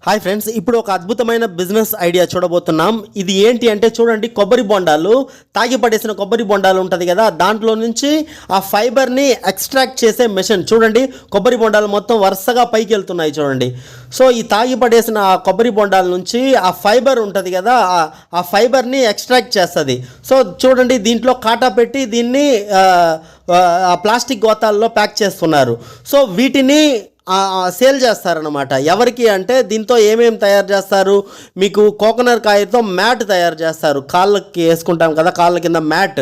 Hi friends, ఇప్పుడు ఒక అద్భుతమైన బిజినెస్ ఐడియా చూడబోతున్నాం. ఇది ఏంటి అంటే చూడండి, కొబ్బరి బొండాలు, తాగి పడేసిన కొబ్బరి బొండాలు ఉంటుంది కదా, దాంట్లో నుంచి ఆ ఫైబర్ని ఎక్స్ట్రాక్ట్ చేసే మెషిన్. చూడండి, కొబ్బరి బొండాలు మొత్తం వరుసగా పైకి వెళ్తున్నాయి చూడండి. సో ఈ తాగి పడేసిన ఆ కొబ్బరి బొండాల నుంచి ఆ ఫైబర్ ఉంటుంది కదా, ఆ ఫైబర్ని ఎక్స్ట్రాక్ట్ చేస్తుంది. సో చూడండి, దీంట్లో కాటా పెట్టి దీన్ని ప్లాస్టిక్ గోతాల్లో ప్యాక్ చేస్తున్నారు. సో వీటిని సేల్ చేస్తారనమాట. ఎవరికి అంటే దీంతో ఏమేమి తయారు చేస్తారు, మీకు కోకోనట్ కాయతో మ్యాట్ తయారు చేస్తారు. కాళ్ళకి వేసుకుంటాం కదా, కాళ్ళ కింద మ్యాట్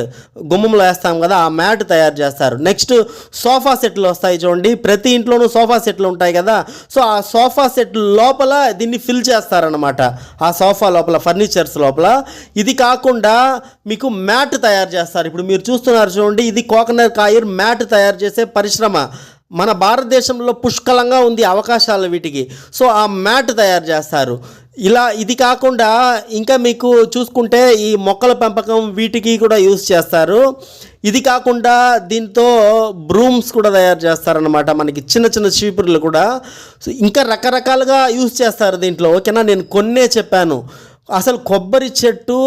గుమ్మంలో వేస్తాం కదా, ఆ మ్యాట్ తయారు చేస్తారు. నెక్స్ట్ సోఫా సెట్లు వస్తాయి చూడండి, ప్రతి ఇంట్లోనూ సోఫా సెట్లు ఉంటాయి కదా. సో ఆ సోఫా సెట్ లోపల దీన్ని ఫిల్ చేస్తారనమాట, ఆ సోఫా లోపల, ఫర్నిచర్స్ లోపల. ఇది కాకుండా మీకు మ్యాట్ తయారు చేస్తారు. ఇప్పుడు మీరు చూస్తున్నారు చూడండి, ఇది కోకోనట్ కాయర్ మ్యాట్ తయారు చేసే పరిశ్రమ మన భారతదేశంలో పుష్కలంగా ఉంది అవకాశాలు వీటికి. సో ఆ మ్యాట్ తయారు చేస్తారు. ఇది కాకుండా ఇంకా మీకు చూసుకుంటే ఈ మొక్కల పెంపకం వీటికి కూడా యూస్ చేస్తారు. ఇది కాకుండా దీంతో బ్రూమ్స్ కూడా తయారు చేస్తారనమాట, మనకి చిన్న చిన్న చీపుర్లు కూడా. ఇంకా రకరకాలుగా యూస్ చేస్తారు దీంట్లో. ఓకేనా, నేను కొన్నే చెప్పాను. అసలు కొబ్బరి చెట్టు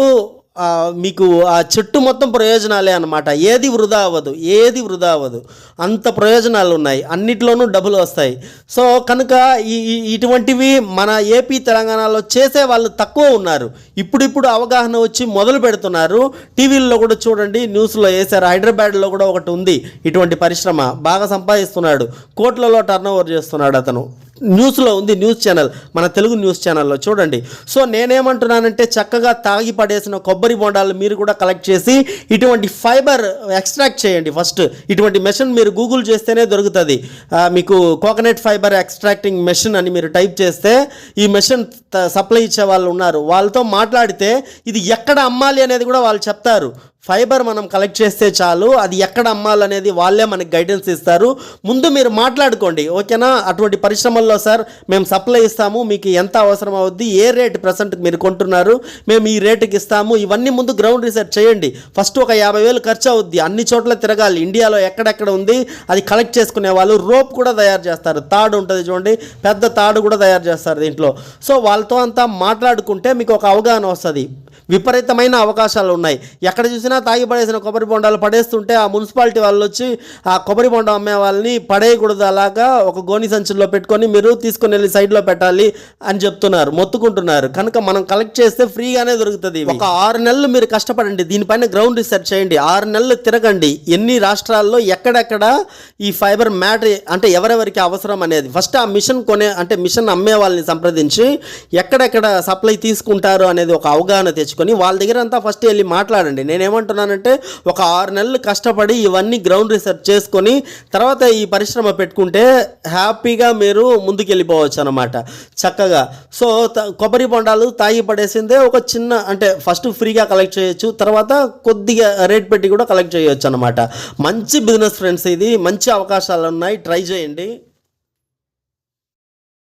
మీకు ఆ చెట్టు మొత్తం ప్రయోజనాలే అనమాట. ఏది వృధా అవ్వదు, అంత ప్రయోజనాలు ఉన్నాయి, అన్నిట్లోనూ డబ్బులు వస్తాయి. సో కనుక ఇటువంటివి మన ఏపీ తెలంగాణలో చేసే వాళ్ళు తక్కువ ఉన్నారు. ఇప్పుడిప్పుడు అవగాహన వచ్చి మొదలు పెడుతున్నారు. టీవీల్లో కూడా చూడండి, న్యూస్లో వేశారు. హైదరాబాద్లో కూడా ఒకటి ఉంది ఇటువంటి పరిశ్రమ, బాగా సంపాదిస్తున్నాడు, కోట్లలో టర్నోవర్ చేస్తున్నాడు అతను. న్యూస్లో ఉంది, న్యూస్ ఛానల్, మన తెలుగు న్యూస్ ఛానల్లో చూడండి. సో నేనేమంటున్నానంటే, చక్కగా తాగి పడేసిన కొబ్బరి బొండాలు మీరు కూడా కలెక్ట్ చేసి ఇటువంటి ఫైబర్ ఎక్స్ట్రాక్ట్ చేయండి. ఫస్ట్ ఇటువంటి మెషిన్ మీరు గూగుల్ చేస్తేనే దొరుకుతుంది మీకు. కోకోనట్ ఫైబర్ ఎక్స్ట్రాక్టింగ్ మెషిన్ అని మీరు టైప్ చేస్తే ఈ మెషిన్ సప్లై ఇచ్చే వాళ్ళు ఉన్నారు. వాళ్ళతో మాట్లాడితే ఇది ఎక్కడ అమ్మాలి అనేది కూడా వాళ్ళు చెప్తారు. ఫైబర్ మనం కలెక్ట్ చేస్తే చాలు, అది ఎక్కడ అమ్మాలనేది వాళ్ళే మనకి గైడెన్స్ ఇస్తారు. ముందు మీరు మాట్లాడుకోండి, ఓకేనా. అటువంటి పరిశ్రమల్లో సార్ మేము సప్లై ఇస్తాము, మీకు ఎంత అవసరం అవుద్ది, ఏ రేట్ ప్రజెంట్ మీరు కొంటున్నారు, మేము ఈ రేటుకి ఇస్తాము, ఇవన్నీ ముందు గ్రౌండ్ రీసెర్చ్ చేయండి. ఫస్ట్ ఒక 50,000 ఖర్చు అవుద్ది, అన్ని చోట్ల తిరగాలి, ఇండియాలో ఎక్కడెక్కడ ఉంది అది కలెక్ట్ చేసుకునే వాళ్ళు. రోప్ కూడా తయారు చేస్తారు, తాడు ఉంటుంది చూడండి, పెద్ద తాడు కూడా తయారు చేస్తారు దీంట్లో. సో వాళ్ళతో అంతా మాట్లాడుకుంటే మీకు ఒక అవగాహన వస్తుంది. విపరీతమైన అవకాశాలు ఉన్నాయి. ఎక్కడ చూసినా తాగి పడేసిన కొబ్బరి బొండాలు పడేస్తుంటే ఆ మున్సిపాలిటీ వాళ్ళు వచ్చి ఆ కొబ్బరి బొండం అమ్మే వాళ్ళని పడేయకూడదు, అలాగా ఒక గోని సంచుల్లో పెట్టుకొని మీరు తీసుకొని వెళ్ళి సైడ్లో పెట్టాలి అని చెప్తున్నారు, మొత్తుకుంటున్నారు. కనుక మనం కలెక్ట్ చేస్తే ఫ్రీగానే దొరుకుతుంది. ఒక 6 నెలలు మీరు కష్టపడండి, దీనిపైన గ్రౌండ్ రీసెర్చ్ చేయండి, 6 నెలలు తిరగండి, ఎన్ని రాష్ట్రాల్లో ఎక్కడెక్కడ ఈ ఫైబర్ మ్యాట్ అంటే ఎవరెవరికి అవసరం అనేది. ఫస్ట్ ఆ మిషన్ మిషన్ అమ్మే వాళ్ళని సంప్రదించి ఎక్కడెక్కడ సప్లై తీసుకుంటారు అనేది ఒక అవగాహన తెచ్చుకొని వాళ్ళ దగ్గర అంతా ఫస్ట్ వెళ్ళి మాట్లాడండి. నేనేమంటున్నానంటే, ఒక 6 నెలలు కష్టపడి ఇవన్నీ గ్రౌండ్ రీసెర్చ్ చేసుకొని తర్వాత ఈ పరిశ్రమ పెట్టుకుంటే హ్యాపీగా మీరు ముందుకు వెళ్ళిపోవచ్చు అనమాట చక్కగా. సో కొబ్బరి బొండాలు తాగి పడేసిందే ఒక చిన్న ఫస్ట్ ఫ్రీగా కలెక్ట్ చేయొచ్చు, తర్వాత కొద్దిగా రేట్ పెట్టి కూడా కలెక్ట్ చేయొచ్చు అనమాట. మంచి బిజినెస్ ఫ్రెండ్స్, ఇది మంచి అవకాశాలు ఉన్నాయి, ట్రై చేయండి.